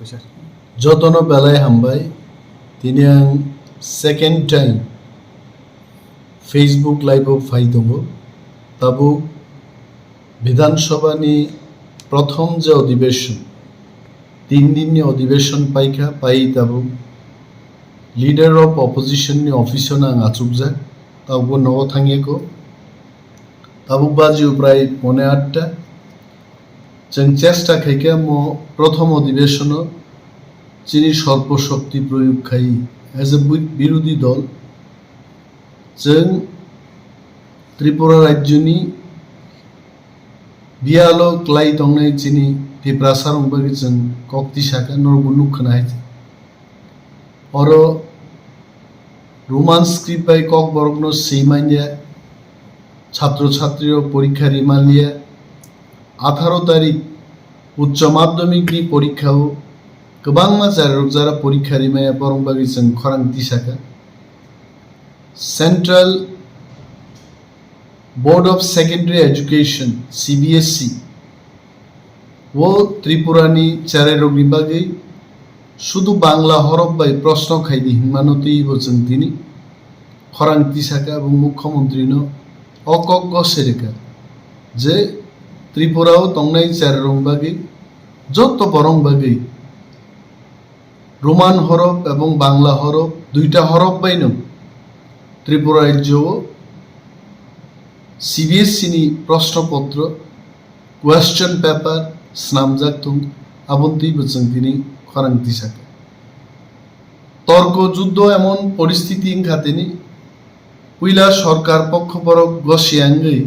Jotono belai hambai tini ang second time Facebook live of ফাইদঙ্গ তাবু বিধানসভা নি প্রথম যে অধিবেশন 3 দিন নি অধিবেশন পাইখা পাই তাবু লিডার অফ অপোজিশন নি অফিসন আং আচুকজা তাবু নব থাঙ্গেকো তাবু বাজি প্রায় 8:30 जों চেষ্টা খাইকা মো প্রথম অধিবেশন চিনি সর্বশক্তি প্রয়োগ খাই এজ এ বিরোধী দল जों ত্রিপুরা রাজ্যনি বিয়ালো ক্লাই দংনাই চিনি টিপ্রা সারংবাগি जों কক্তি শাখা নরবুনু খনাই অর রোমান স্ক্রিপ্ট বাই কক বরগনো সেইমাইয়া ছাত্র ছাত্রীর পরীক্ষা রিমালিয়া 18 তারিখ উচ্চ মাধ্যমিক নি পরীক্ষাও गोबां जारा परीक्षा रिमाया बरंबागि जों खरांति शाखा central board of secondary education CBSE वो त्रिपुरानी चारे रोगनि बागै शुधु बांग्ला हरफ बाय प्रश्न खाइदि हिमानति जों दिनि खरांति शाखा एवं मुख्यमंत्रीनो अकग्ग सेरेका जे त्रिपुराओ तंनाय चारे रंग बागै जत बरं बागै रोमान हरफ एवं बांग्ला हरफ दुईटा हरफ बाइनो त्रिपुरा राज्य CBSE नि प्रश्नपत्र क्वेश्चन पेपर स्नामजाक्तुं आबन्ति बचन दिनि खरांति शाखा तर्क युद्ध एमन परिस्थिति खातिनि पुइला सरकार पक्ष परक गसियांगै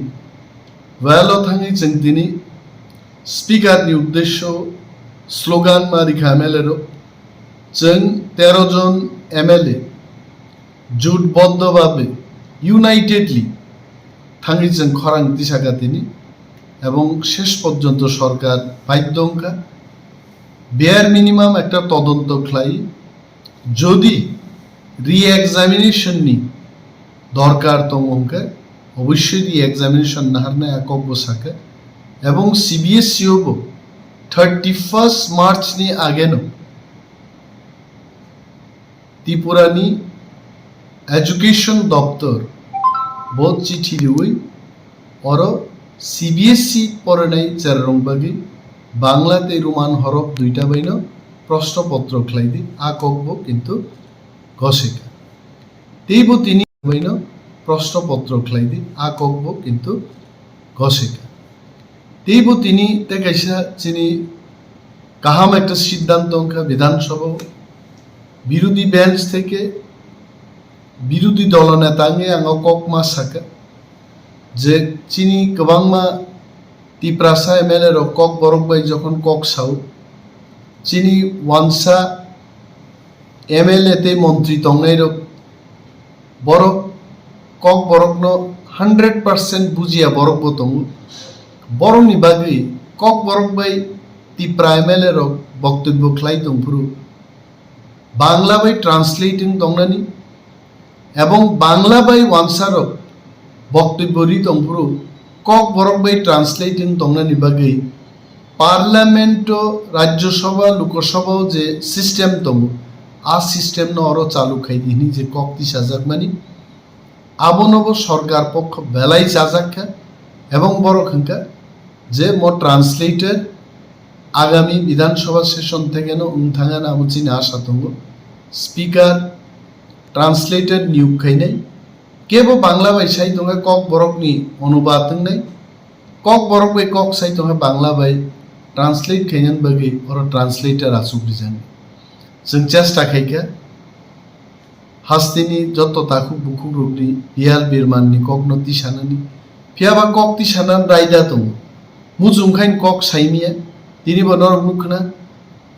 वालो थांगै जों दिनि स्पीकर नि उद्देश्य स्लोगान मारिखा मेलेरो जों 13 जन MLA जुटबद्धभावे यूनाइटेडलि थांगै जों खरांति शाखा दिनि एवं शेष पर्यन्त सरकार बाध्यंका बेयार मिनिमाम एक तदন্ত ख्लाई जदि रि एग्जामिनेशन नि दरकार तंगंका अवश्य रि एग्जामिनेशन नाहारना एकग्ग शाखा एवं CBSE 31 मार्च नि आगेनो त्रिपुरानी एजुकेशन दफ्तर बहुत चिठी दिवई और CBSE पढ़नाई चार रंगबागी बांग्लाते रोमान हरफ दुईटा बाइनो प्रश्नपत्र ख्लाइदि आकग्ग किन्तु घसेका तेइबो तिनि बाइनो प्रश्नपत्र ख्लाइदि आकग्ग किन्तु घसेका तेइबो तिनि तेकाइसा चिनि काहाम एक सिद्धांत अंका विधानसभा বিরোধী বেঞ্চ থেকে বিরোধী দলনেতাঙ্গে आङो ककमा साका जे चिनी गोबांमा टिप्रासा MLA रो कक बरक बाय जखन कक साउ चिनी वानसा MLA ते मंत्री तंगनाय रो बरक कक बरकनो 100% बुजिया बरक बतंग बरकनि बागै कक बरक बाय टिप्रा MLA रो बक्तव्य ख्लाय दंफुरु बांग्ला बाय ट्रांसलेटिंग दंनानी एवं बांग्ला बाय वानसारो बक्तव्यरि दंफुरु कक बरक बाय ट्रांसलेटिंग दंनानी बागै पार्लियामेंट राज्यसभा लोकसभा जे सिस्टेम दं आ सिस्टेम न अरो चालू खाइदिनि जे कक्ति साजाकमानी आबनबो सरकार पक्ष बेलाय जाजाखा एवं बरखंका जे मो ट्रांसलेटर आगामी विधानसभा सेशन থেকে उनथाङाना आमुचिन आशा दङ स्पीकर ट्रांसलेटर नियुग खाइनाय केबो बांग्ला बाय साइ दङ कक बरकनि अनुवाद दंनाय कक बरक बाय कक साइ दङ बांग्ला बाय ट्रांसलेट खाइनान बागै और ट्रांसलेटर आसुग्रिजान जों चेष्टा खाइका हास्तिनि जत्त ताखु बुखु ग्रुपनि बियाल बिरमाननि ककनो तिसानानि फियाबा कक तिसानान रायदा दङ मुजुंखाइन कक साइमिया তিনি বনর মুখনা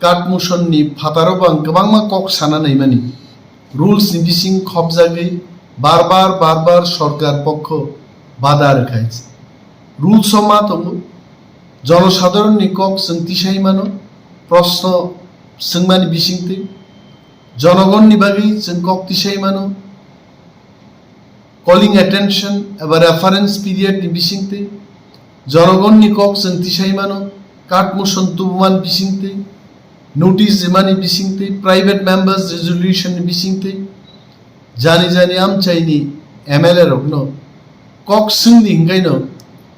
কাটমুশন नि फातारो बां गोबांमा कक साना नायमानि रुल्स नि बिसिं खबजागै बार-बार सरकार पक्ष बाधा रखाइछ रुल्स मा दङ जनसाधारण नि कक सोंथिसाय मानो प्रश्न सोंमानि बिसिंते जनगण नि बागै जों कक तिसाय मानो कलिंग अटेंशन एबा रेफारेंस पीरियड नि बिसिंते जनगण नि कक सोंथिसाय मानो काटमुशन तुबमान बिसिंते notice jemani bisingte private members resolution bisingte jani amchaini MLA rokno kok sungni hingaino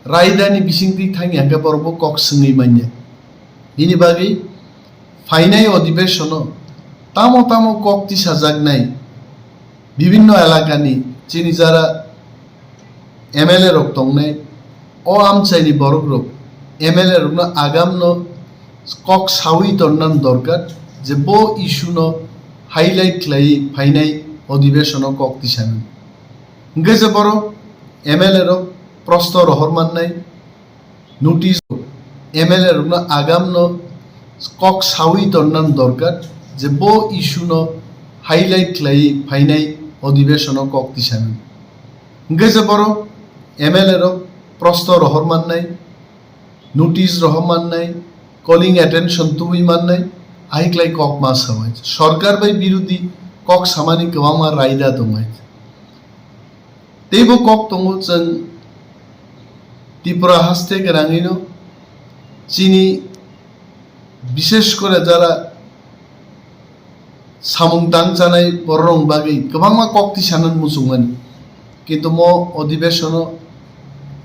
raidani bisingti thangi hanga porbo kok sungi manya ini bagi ফাইনাই অধিবেশন তামো তামো কক্তি সাজাগনাই বিভিন্ন এলাকানি চিনি যারা MLA রক তংনাই ও আমচাইনি বরক রক MLA রক আগাম ন কক সাউই তন্নান দরকার যে বো ইস্যু ন হাইলাইট লাই ফাইনাই অধিবেশন কক্তি সানেন গেছে বড় MLA রক প্রস্ত রহরমান নাই নোটিস MLA রক আগাম ন কক সাউই তন্নান দরকার যে বো ইস্যু ন হাইলাইট লাই ফাইনাই অধিবেশন কক্তি সানেন গেছে বড় MLA রক প্রস্ত রহরমান নাই নোটিস রহমান নাই কলিং অ্যাটেনশন তুই মান নাই আইকলাই কক মাস হওয়াই সরকার বাই বিরোধী কক সামানি গোয়ামা রায়দা দমাই তেবো কক দङ जों ত্রিপুরা হাসতে গরাঙিনো চিনি বিশেষ করে যারা সামুং দাংজানাই বরং বাগै गोबांमा कक्ति सानन मुसुंगमोन किन्तु म अधिवेशन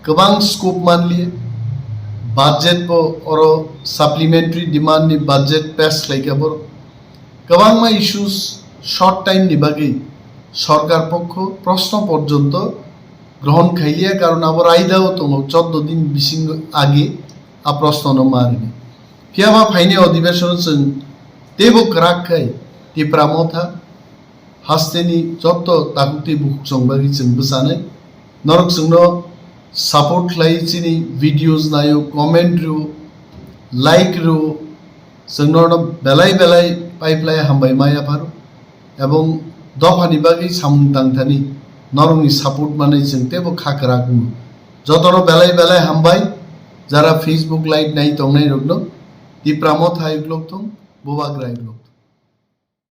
गोबां स्कोप मानलिए बाजेट बो और साप्लिमेंटारी डिमांड नि बाजेट पेस लाइका बर गोबांमा इश्यूज शॉर्ट टाइम नि बागै सरकार पक्ष प्रश्न पर्यन्त ग्रहण खाइलिया कारण आबर आइदाओ दङ 14 दिन बिसिं आगे आ प्रश्न न मारिनि कियाबा फाइने अधिवेशन जों तेबो ग्राखै टिप्रा मोथा हास्तेनि जत्त ताकुति बुक संबागि जों बसानाय नरक जोंनो सापोर्ट लाई चिनि वीडियोस नायो कमेंट रु लाइक रु जोंनो बेलाय बेलाय पाइपलाय हामबाय माया फारो एवं दफानि बागै सामुं दांथानि नरंनि सापोर्ट माने जों तेबो खाकरा गुमु जतनो बेलाय बेलाय हामबाय যারা ফেসবুক লাইভ নাই তংনাই রগনো টিপ্রা মোথা ইগলোক থং बोबाग्रा इगलोक